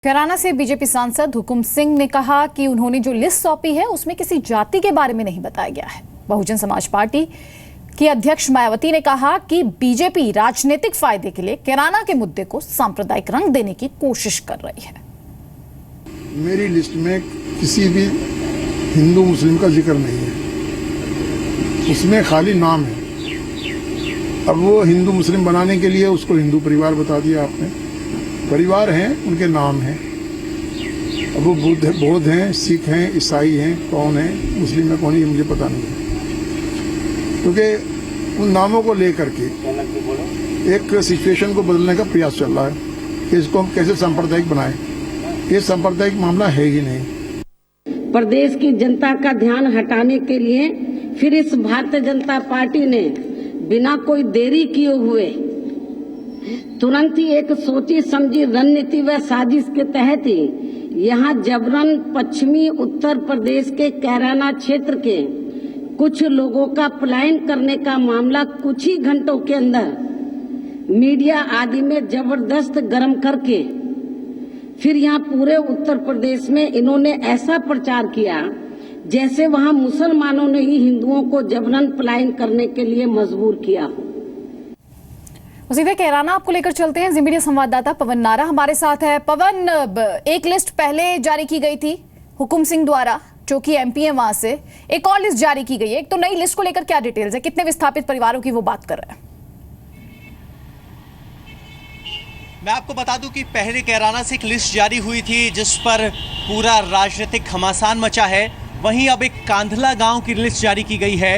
कैराना से बीजेपी सांसद हुकुम सिंह ने कहा कि उन्होंने जो लिस्ट सौंपी है उसमें किसी जाति के बारे में नहीं बताया गया है। बहुजन समाज पार्टी की अध्यक्ष मायावती ने कहा कि बीजेपी राजनीतिक फायदे के लिए कैराना के मुद्दे को सांप्रदायिक रंग देने की कोशिश कर रही है। मेरी लिस्ट में किसी भी हिंदू मुस्लिम का जिक्र नहीं है, उसमें खाली नाम है। अब वो हिंदू मुस्लिम बनाने के लिए उसको हिंदू परिवार बता दिया आपने। परिवार हैं, उनके नाम हैं। अब वो बौद्ध हैं, सिख हैं, ईसाई हैं, कौन है, मुस्लिम में कौन है, मुझे पता नहीं है। क्योंकि उन नामों को लेकर के एक सिचुएशन को बदलने का प्रयास चल रहा है कि इसको हम कैसे सांप्रदायिक बनाएं। ये सांप्रदायिक मामला है ही नहीं। प्रदेश की जनता का ध्यान हटाने के लिए फिर इस भारतीय जनता पार्टी ने बिना कोई देरी किए हुए तुरंत ही एक सोची समझी रणनीति व साजिश के तहत ही यहां जबरन पश्चिमी उत्तर प्रदेश के कैराना क्षेत्र के कुछ लोगों का पलायन करने का मामला कुछ ही घंटों के अंदर मीडिया आदि में जबरदस्त गर्म करके फिर यहाँ पूरे उत्तर प्रदेश में इन्होंने ऐसा प्रचार किया जैसे वहाँ मुसलमानों ने ही हिंदुओं को जबरन पलायन करने के लिए मजबूर किया हो। सीधे कैराना आपको लेकर चलते हैं। जी मीडिया संवाददाता पवन नारा हमारे साथ है। पवन, एक लिस्ट पहले जारी की गई थी हुकुम सिंह द्वारा, जो कि एमपी है, वहां से एक और लिस्ट जारी की गई है। एक तो नई लिस्ट को लेकर क्या डिटेल्स है, कितने विस्थापित परिवारों की वो बात कर रहे हैं? मैं आपको बता दूं कि पहले कैराना से एक लिस्ट जारी हुई थी जिस पर पूरा राजनीतिक घमासान मचा है। वहीं अब एक कांधला गांव की लिस्ट जारी की गई है।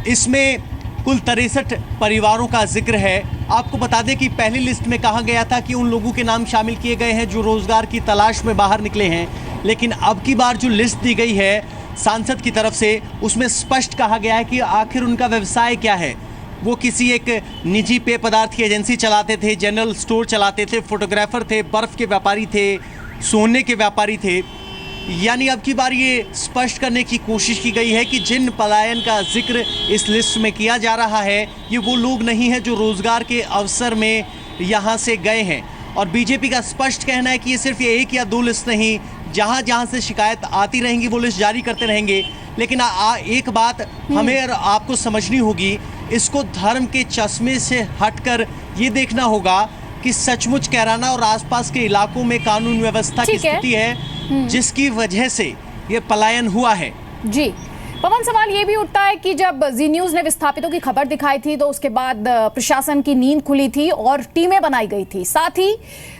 इसमें कुल 63 परिवारों का जिक्र है। आपको बता दें कि पहली लिस्ट में कहा गया था कि उन लोगों के नाम शामिल किए गए हैं जो रोजगार की तलाश में बाहर निकले हैं, लेकिन अब की बार जो लिस्ट दी गई है सांसद की तरफ से, उसमें स्पष्ट कहा गया है कि आखिर उनका व्यवसाय क्या है। वो किसी एक निजी पेय पदार्थ की एजेंसी चलाते थे, जनरल स्टोर चलाते थे, फोटोग्राफर थे, बर्फ के व्यापारी थे, सोने के व्यापारी थे। यानी अब की बार ये स्पष्ट करने की कोशिश की गई है कि जिन पलायन का जिक्र इस लिस्ट में किया जा रहा है ये वो लोग नहीं हैं जो रोजगार के अवसर में यहाँ से गए हैं। और बीजेपी का स्पष्ट कहना है कि ये सिर्फ ये एक या दो लिस्ट नहीं, जहाँ जहाँ से शिकायत आती रहेंगी वो लिस्ट जारी करते रहेंगे। लेकिन एक बात हमें और आपको समझनी होगी, इसको धर्म के चश्मे से हटकर ये देखना होगा कि सचमुच कैराना और आसपास के इलाकों में कानून व्यवस्था की स्थिति है जिसकी वजह से ये पलायन हुआ है। जी पवन, सवाल ये भी उठता है कि जब जी न्यूज ने विस्थापितों की खबर दिखाई थी तो उसके बाद प्रशासन की नींद खुली थी और टीमें बनाई गई थी। साथ ही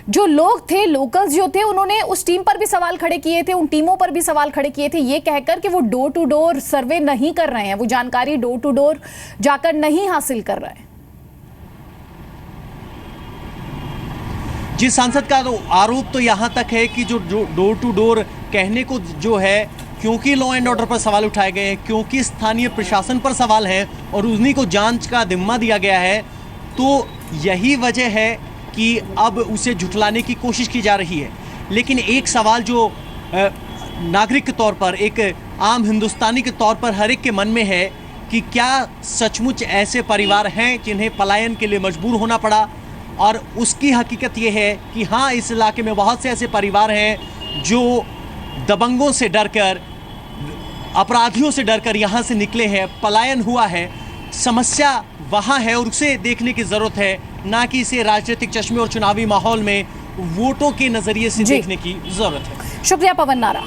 जो लोग थे, लोकल्स जो थे, उन्होंने उस टीम पर भी सवाल खड़े किए थे, उन टीमों पर भी सवाल खड़े किए थे, ये कहकर कि वो डोर टू डोर सर्वे नहीं कर रहे हैं, वो जानकारी डोर टू डोर जाकर नहीं हासिल कर रहे हैं। जी, सांसद का आरोप तो यहाँ तक है कि जो डोर टू डोर कहने को जो है, क्योंकि लॉ एंड ऑर्डर पर सवाल उठाए गए हैं, क्योंकि स्थानीय प्रशासन पर सवाल है और उन्हीं को जांच का जिम्मा दिया गया है, तो यही वजह है कि अब उसे झुठलाने की कोशिश की जा रही है। लेकिन एक सवाल जो नागरिक के तौर पर, एक आम हिंदुस्तानी के तौर पर हर एक के मन में है कि क्या सचमुच ऐसे परिवार हैं जिन्हें पलायन के लिए मजबूर होना पड़ा। और उसकी हकीकत ये है कि हाँ, इस इलाके में बहुत से ऐसे परिवार हैं जो दबंगों से डरकर, अपराधियों से डरकर यहाँ से निकले हैं, पलायन हुआ है। समस्या वहाँ है और उसे देखने की ज़रूरत है, ना कि इसे राजनीतिक चश्मे और चुनावी माहौल में वोटों के नज़रिए से देखने की ज़रूरत है। शुक्रिया पवन नारा।